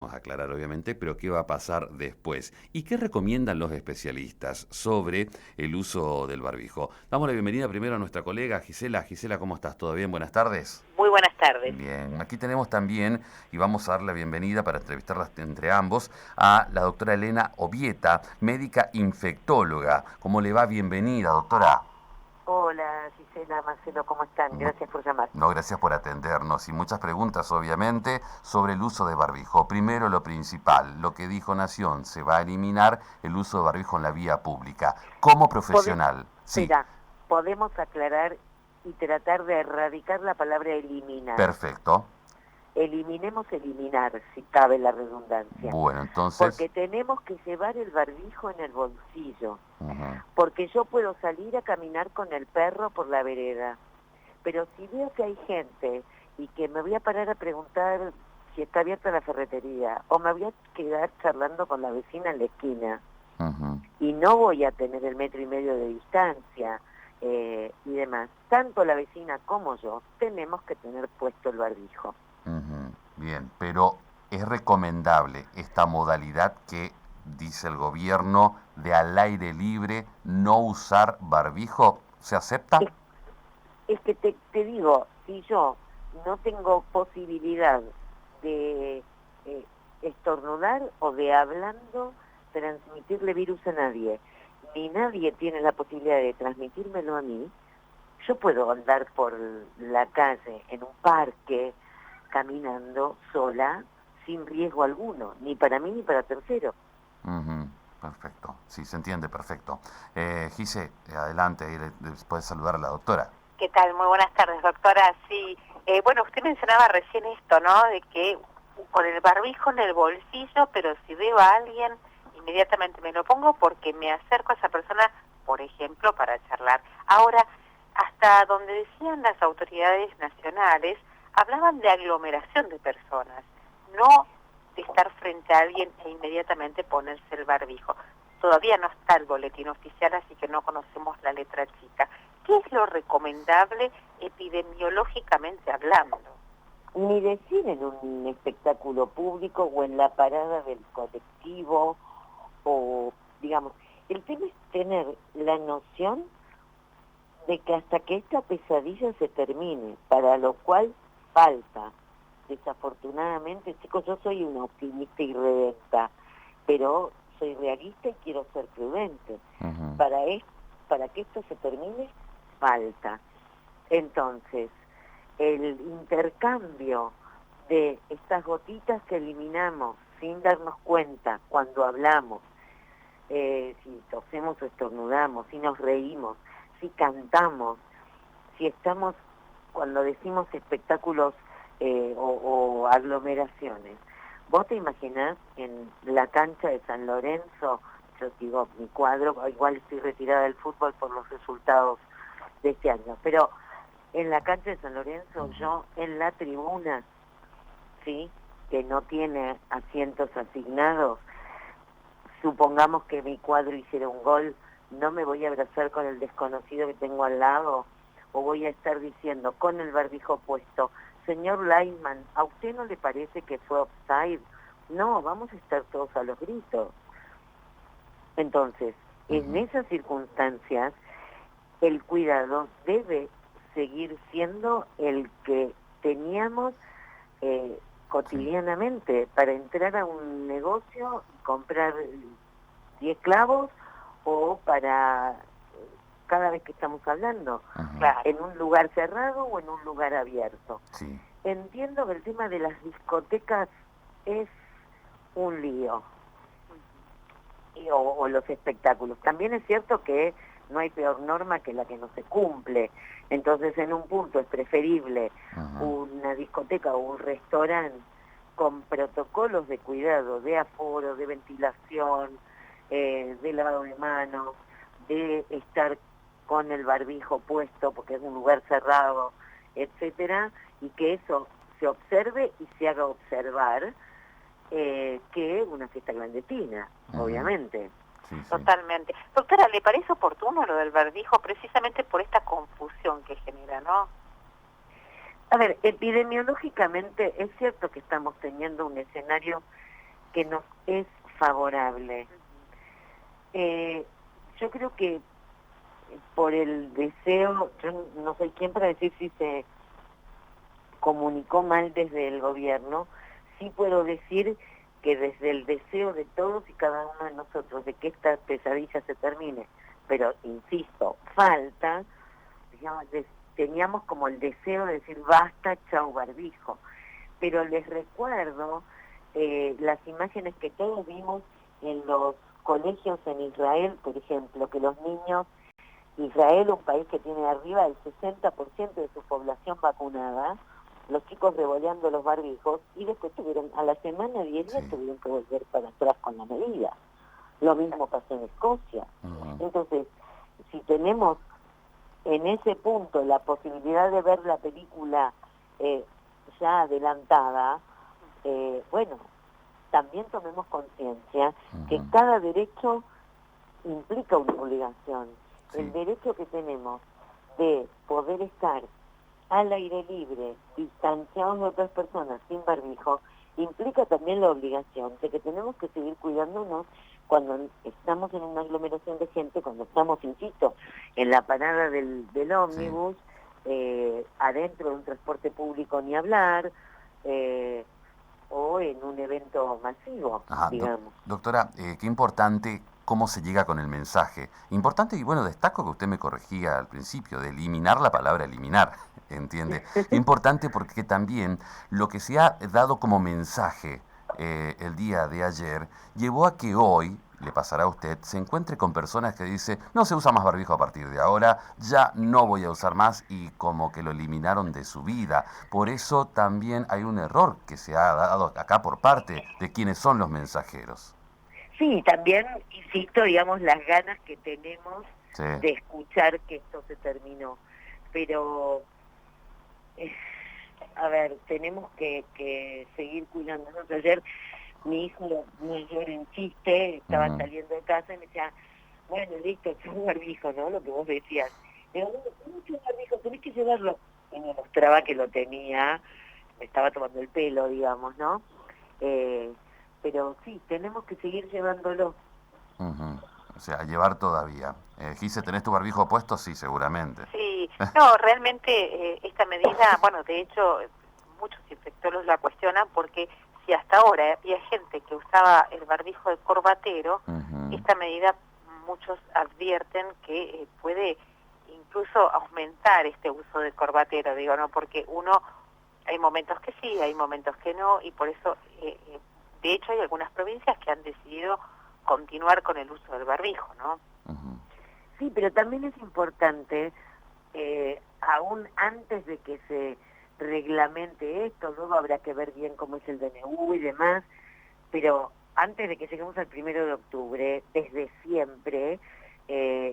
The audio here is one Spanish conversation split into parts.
Vamos a aclarar obviamente, pero ¿qué va a pasar después? ¿Y qué recomiendan los especialistas sobre el uso del barbijo? Damos la bienvenida primero a nuestra colega Gisela. Gisela, ¿cómo estás? ¿Todo bien? Buenas tardes. Muy buenas tardes. Bien, aquí tenemos también, y vamos a dar la bienvenida para entrevistarlas entre ambos, a la doctora Elena Obieta, médica infectóloga. ¿Cómo le va? Bienvenida, doctora. Hola Gisela, Marcelo, ¿cómo están? Mu- Gracias por llamar. No, gracias por atendernos y muchas preguntas, obviamente, sobre el uso de barbijo. Primero, lo principal, lo que dijo Nación, se va a eliminar el uso de barbijo en la vía pública. Como profesional, sí, Espera, podemos aclarar y tratar de erradicar la palabra eliminar. perfecto. Eliminemos eliminar, si cabe la redundancia. Bueno, entonces, Porque tenemos que llevar el barbijo en el bolsillo. ujú, Porque yo puedo salir a caminar con el perro por la vereda. Pero si veo que hay gente y que me voy a parar a preguntar si está abierta la ferretería o me voy a quedar charlando con la vecina en la esquina ujú, y no voy a tener el 1,5 metros de distancia y demás, tanto la vecina como yo tenemos que tener puesto el barbijo. ujú, bien, pero es recomendable esta modalidad que dice el gobierno de al aire libre no usar barbijo. ¿Se acepta? Es, es que te digo, si yo no tengo posibilidad de eh, estornudar o de hablando transmitirle virus a nadie, ni nadie tiene la posibilidad de transmitírmelo a mí, yo puedo andar por la calle, en un parque, caminando sola, sin riesgo alguno, ni para mí ni para terceros. Ujú, perfecto, sí, se entiende perfecto. Gise, adelante, ahí puedes saludar a la doctora. ¿Qué tal? Muy buenas tardes, doctora. Sí, bueno, usted mencionaba recién esto, ¿no? De que con el barbijo en el bolsillo, pero si veo a alguien, inmediatamente me lo pongo porque me acerco a esa persona, por ejemplo, para charlar. Ahora, hasta donde decían las autoridades nacionales, hablaban de aglomeración de personas, no de estar frente a alguien e inmediatamente ponerse el barbijo. Todavía no está el boletín oficial, así que no conocemos la letra chica. ¿Qué es lo recomendable epidemiológicamente hablando? Ni decir en un espectáculo público o en la parada del colectivo o, digamos, el tema es tener la noción de que hasta que esta pesadilla se termine, para lo cual falta. Desafortunadamente, chicos, yo soy una optimista irredenta, pero soy realista y quiero ser prudente. Ujú, Para, para que esto se termine, falta. Entonces, el intercambio de estas gotitas que eliminamos sin darnos cuenta cuando hablamos, si tosemos o estornudamos, si nos reímos, si cantamos, si estamos, cuando decimos espectáculos o aglomeraciones. ¿Vos te imaginás en la cancha de San Lorenzo? Yo digo, mi cuadro, igual estoy retirada del fútbol por los resultados de este año, pero en la cancha de San Lorenzo, ujú, yo en la tribuna, ¿sí? Que no tiene asientos asignados, supongamos que mi cuadro hiciera un gol, no me voy a abrazar con el desconocido que tengo al lado, o voy a estar diciendo con el barbijo puesto, señor Lineman, ¿a usted no le parece que fue offside? No, vamos a estar todos a los gritos. Entonces, en ujú, esas circunstancias, el cuidado debe seguir siendo el que teníamos sí, cotidianamente para entrar a un negocio y comprar 10 clavos o para cada vez que estamos hablando, ujú, Claro. en un lugar cerrado o en un lugar abierto. sí, Entiendo que el tema de las discotecas es un lío, o los espectáculos. También es cierto que no hay peor norma que la que no se cumple. Entonces, en un punto es preferible ujú, una discoteca o un restaurante con protocolos de cuidado, de aforo, de ventilación, de lavado de manos, de estar con el barbijo puesto porque es un lugar cerrado, etcétera, y que eso se observe y se haga observar que una fiesta clandestina, ujú, obviamente. sí, sí. Totalmente. Doctora, ¿le parece oportuno lo del barbijo precisamente por esta confusión que genera, no? A ver, epidemiológicamente es cierto que estamos teniendo un escenario, que nos es favorable. Yo creo que por el deseo, yo no soy quien para decir si se comunicó mal desde el gobierno, sí puedo decir que desde el deseo de todos y cada uno de nosotros de que esta pesadilla se termine, pero insisto, falta, digamos, teníamos como el deseo de decir basta, chau barbijo, pero les recuerdo las imágenes que todos vimos en los colegios en Israel, por ejemplo, que los niños, Israel, un país que tiene arriba del 60% de su población vacunada, los chicos revoleando los barbijos, y después tuvieron, a la semana 10 días tuvieron que volver para atrás con la medida. Lo mismo pasó en Escocia. Entonces, si tenemos en ese punto la posibilidad de ver la película ya adelantada, bueno, también tomemos conciencia que cada derecho implica una obligación. El derecho que tenemos de poder estar al aire libre, distanciados de otras personas, sin barbijo, implica también la obligación de que tenemos que seguir cuidándonos cuando estamos en una aglomeración de gente, cuando estamos, insisto, en la parada del ómnibus, adentro de un transporte público ni hablar, o en un evento masivo, digamos. Doctora, qué importante cómo se llega con el mensaje. Importante, y bueno, destaco que usted me corregía al principio, de eliminar la palabra eliminar, ¿entiende? Importante porque también lo que se ha dado como mensaje el día de ayer llevó a que hoy, le pasará a usted, se encuentre con personas que dicen, no se usa más barbijo a partir de ahora, ya no voy a usar más, y como que lo eliminaron de su vida. Por eso también hay un error que se ha dado acá por parte de quienes son los mensajeros. Sí, también, insisto, digamos, las ganas que tenemos de escuchar que esto se terminó. Pero, a ver, tenemos que seguir cuidándonos. Ayer mi hijo mayor en chiste estaba saliendo de casa y me decía, bueno, listo, es un barbijo, ¿no? Lo que vos decías. Le digo, no, es un barbijo, tenés que llevarlo. Y me mostraba que lo tenía, me estaba tomando el pelo, digamos, ¿no? Pero sí, tenemos que seguir llevándolo. O sea, llevar todavía. Gise, ¿tenés tu barbijo puesto? Sí, seguramente. Sí, no, realmente esta medida, bueno, de hecho, muchos infectólogos la cuestionan porque si hasta ahora había gente que usaba el barbijo de corbatero, esta medida muchos advierten que puede incluso aumentar este uso de corbatero, digo, ¿no? Porque hay momentos que sí, hay momentos que no, y por eso, de hecho, hay algunas provincias que han decidido continuar con el uso del barbijo, ¿no? Sí, pero también es importante, aún antes de que se reglamente esto, luego habrá que ver bien cómo es el DNU y demás, pero antes de que lleguemos al 1 de octubre, desde siempre,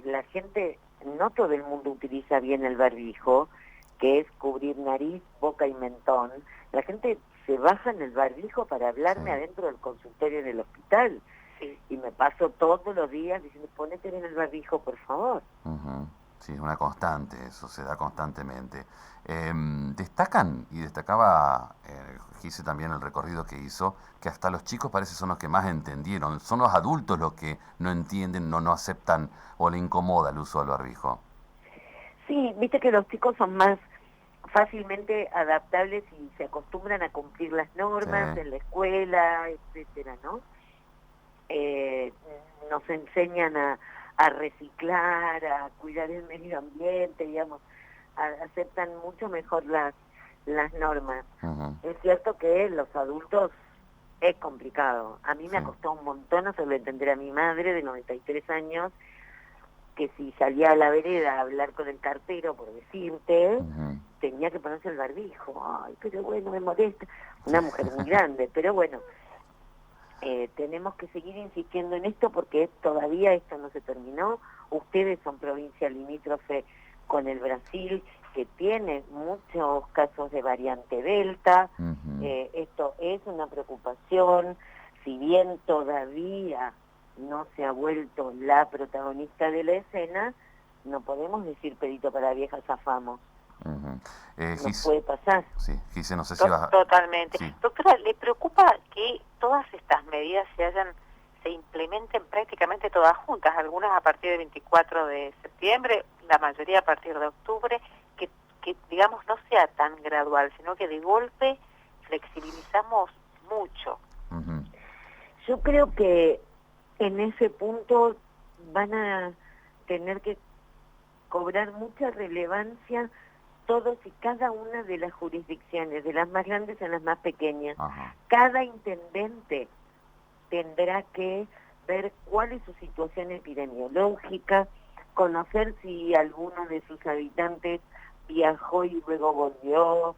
la gente, no todo el mundo utiliza bien el barbijo, que es cubrir nariz, boca y mentón. La gente se baja en el barbijo para hablarme adentro del consultorio en el hospital. Y me paso todos los días diciendo, ponete en el barbijo, por favor. Sí, es una constante, eso se da constantemente. Destacan, y destacaba Gise también el recorrido que hizo, que hasta los chicos parece son los que más entendieron. Son los adultos los que no entienden, no aceptan o le incomoda el uso del barbijo. Sí, viste que los chicos son más fácilmente adaptables y se acostumbran a cumplir las normas en la escuela, etcétera, ¿no? Nos enseñan a reciclar, a cuidar el medio ambiente, digamos, aceptan mucho mejor las normas. Es cierto que los adultos es complicado. A mí me ha costado un montón hacerlo entender a mi madre de 93 años que si salía a la vereda a hablar con el cartero, por decirte, tenía que ponerse el barbijo. Ay, pero bueno, me molesta. Una mujer muy grande, pero bueno, tenemos que seguir insistiendo en esto porque todavía esto no se terminó. Ustedes son provincia limítrofe con el Brasil, que tiene muchos casos de variante Delta. Esto es una preocupación, si bien todavía no se ha vuelto la protagonista de la escena, no podemos decir pedito para vieja zafamos. Ujú. Nos puede pasar. Sí, Gise, no sé si vas a... Totalmente. Sí. Doctora, ¿le preocupa que todas estas medidas se implementen prácticamente todas juntas? Algunas a partir del 24 de septiembre, la mayoría a partir de octubre, que digamos no sea tan gradual, sino que de golpe flexibilizamos mucho. Ujú. Yo creo que en ese punto van a tener que cobrar mucha relevancia todos y cada una de las jurisdicciones, de las más grandes a las más pequeñas. Ajá. Cada intendente tendrá que ver cuál es su situación epidemiológica, conocer si alguno de sus habitantes viajó y luego volvió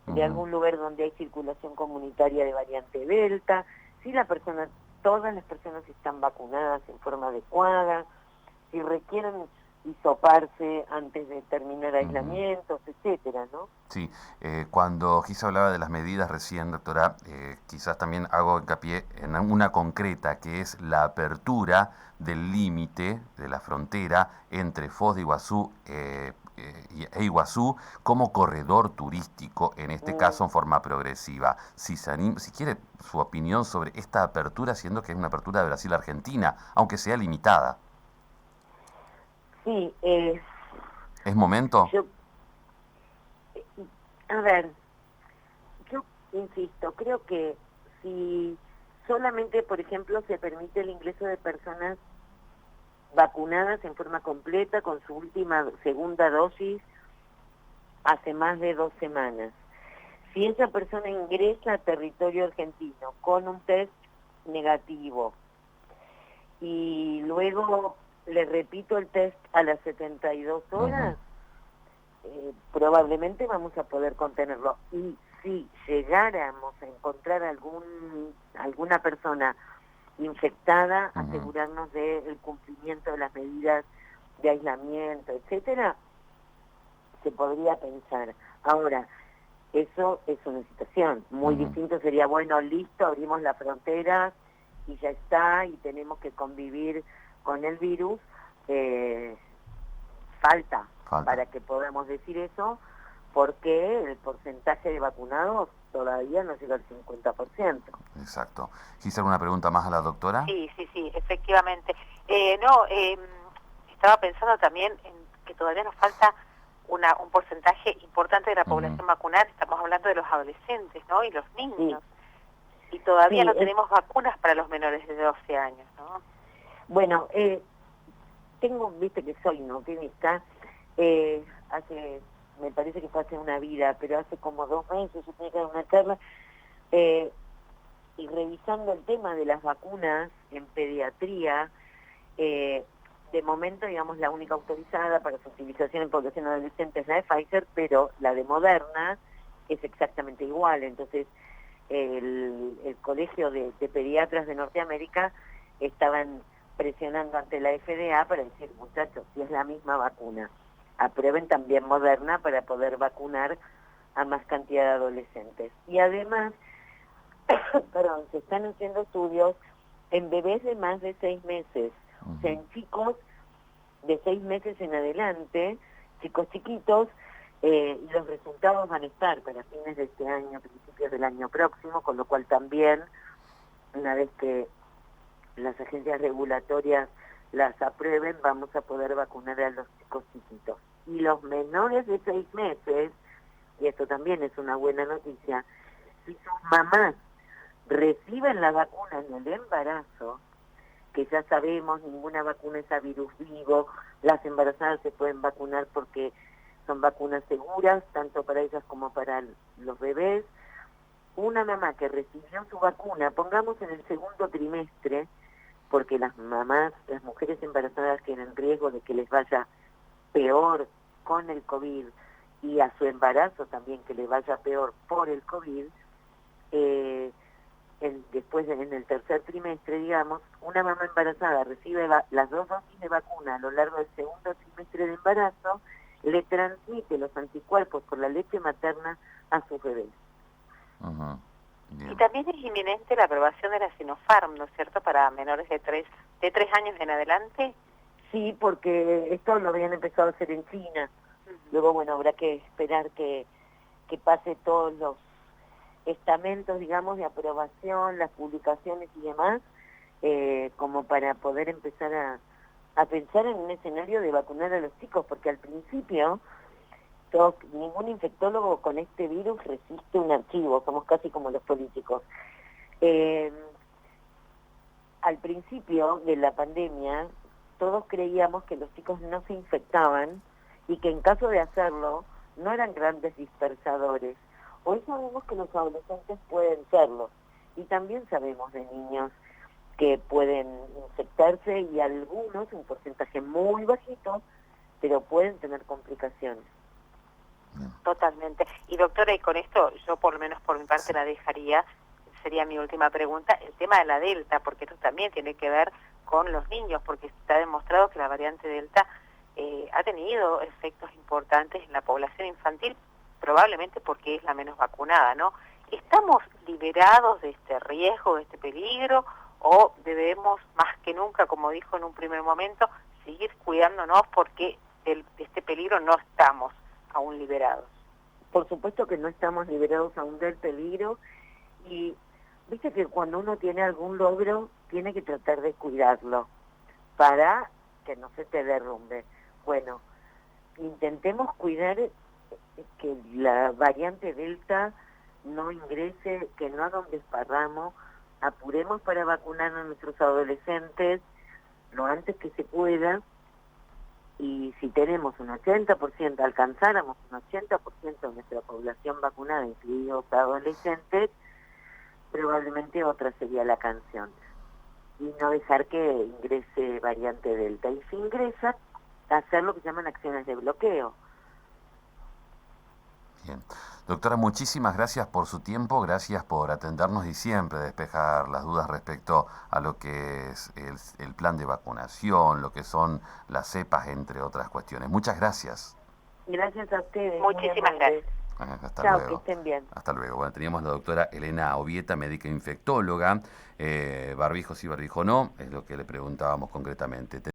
de algún lugar donde hay circulación comunitaria de variante Delta, si todas las personas están vacunadas en forma adecuada, si requieren hisoparse antes de terminar aislamientos, etcétera, ¿no? Sí, cuando Gise hablaba de las medidas recién, doctora, quizás también hago hincapié en una concreta, que es la apertura del límite de la frontera entre Foz de Iguazú e Iguazú como corredor turístico, en este caso en forma progresiva. Si quiere su opinión sobre esta apertura, siendo que es una apertura de Brasil a Argentina, aunque sea limitada. Sí, ¿Es momento? A ver, yo insisto, creo que si solamente, por ejemplo, se permite el ingreso de personas vacunadas en forma completa con su segunda dosis hace más de 2 semanas, si esa persona ingresa a territorio argentino con un test negativo y luego le repito el test a las 72 horas, probablemente vamos a poder contenerlo. Y si llegáramos a encontrar alguna persona infectada, asegurarnos del cumplimiento de las medidas de aislamiento, etcétera, se podría pensar. Ahora, eso es una situación. Muy distinto sería, bueno, listo, abrimos la frontera y ya está, y tenemos que convivir con el virus. Falta para que podamos decir eso, porque el porcentaje de vacunados todavía no llega al 50%. Exacto. ¿Quise alguna pregunta más a la doctora? Sí, efectivamente. Estaba pensando también en que todavía nos falta un porcentaje importante de la población vacunada. Estamos hablando de los adolescentes, ¿no? Y los niños. Sí. Y todavía no tenemos vacunas para los menores de 12 años, ¿no? Bueno, viste que soy nutricionista, me parece que fue hace una vida, pero hace como 2 meses yo tenía que dar una charla, y revisando el tema de las vacunas en pediatría, de momento, digamos, la única autorizada para su utilización en población adolescente es la de Pfizer, pero la de Moderna es exactamente igual. Entonces, el Colegio de Pediatras de Norteamérica estaban presionando ante la FDA para decir, muchachos, si es la misma vacuna, aprueben también Moderna para poder vacunar a más cantidad de adolescentes. Y además, se están haciendo estudios en bebés de más de 6 meses, o sea, en chicos de 6 meses en adelante, chicos chiquitos, y los resultados van a estar para fines de este año, principios del año próximo, con lo cual también, una vez que las agencias regulatorias las aprueben, vamos a poder vacunar a los chicos chiquitos. Y los menores de 6 meses, y esto también es una buena noticia, si sus mamás reciben la vacuna en el embarazo, que ya sabemos, ninguna vacuna es a virus vivo, las embarazadas se pueden vacunar porque son vacunas seguras, tanto para ellas como para los bebés. Una mamá que recibió su vacuna, pongamos en el segundo trimestre, porque las mujeres embarazadas tienen riesgo de que les vaya peor con el COVID, y a su embarazo también que le vaya peor por el COVID, después en el tercer trimestre, digamos, una mamá embarazada recibe las 2 dosis de vacuna a lo largo del segundo trimestre de embarazo, le transmite los anticuerpos por la leche materna a sus bebés. Y también es inminente la aprobación de la Sinopharm, ¿no es cierto?, para menores de 3 años en adelante. Sí, porque esto lo habían empezado a hacer en China. Luego, bueno, habrá que esperar que pase todos los estamentos, digamos, de aprobación, las publicaciones y demás, como para poder empezar a pensar en un escenario de vacunar a los chicos, porque al principio ningún infectólogo con este virus resiste un archivo, somos casi como los políticos. Al principio de la pandemia, todos creíamos que los chicos no se infectaban y que en caso de hacerlo, no eran grandes dispersadores. Hoy sabemos que los adolescentes pueden serlo y también sabemos de niños que pueden infectarse y algunos, un porcentaje muy bajito, pero pueden tener complicaciones. Totalmente. Y doctora, y con esto yo por lo menos por mi parte la dejaría, sería mi última pregunta, el tema de la Delta, porque esto también tiene que ver con los niños, porque está demostrado que la variante Delta ha tenido efectos importantes en la población infantil, probablemente porque es la menos vacunada, ¿no? ¿Estamos liberados de este riesgo, de este peligro, o debemos, más que nunca, como dijo en un primer momento, seguir cuidándonos porque de este peligro no estamos aún liberados? Por supuesto que no estamos liberados aún del peligro y viste que cuando uno tiene algún logro tiene que tratar de cuidarlo para que no se te derrumbe. Bueno, intentemos cuidar que la variante Delta no ingrese, que no haga un desparramo, apuremos para vacunar a nuestros adolescentes lo antes que se pueda. Y si tenemos un 80%, alcanzáramos un 80% de nuestra población vacunada, incluidos adolescentes, probablemente otra sería la canción. Y no dejar que ingrese variante Delta. Y si ingresa, hacer lo que llaman acciones de bloqueo. Bien. Doctora, muchísimas gracias por su tiempo, gracias por atendernos y siempre despejar las dudas respecto a lo que es el plan de vacunación, lo que son las cepas, entre otras cuestiones. Muchas gracias. Gracias a ustedes. Muchísimas gracias. Hasta Chao, luego. que estén bien. Hasta luego. Bueno, teníamos la doctora Elena Obieta, médica infectóloga. Barbijo sí, barbijo no, es lo que le preguntábamos concretamente.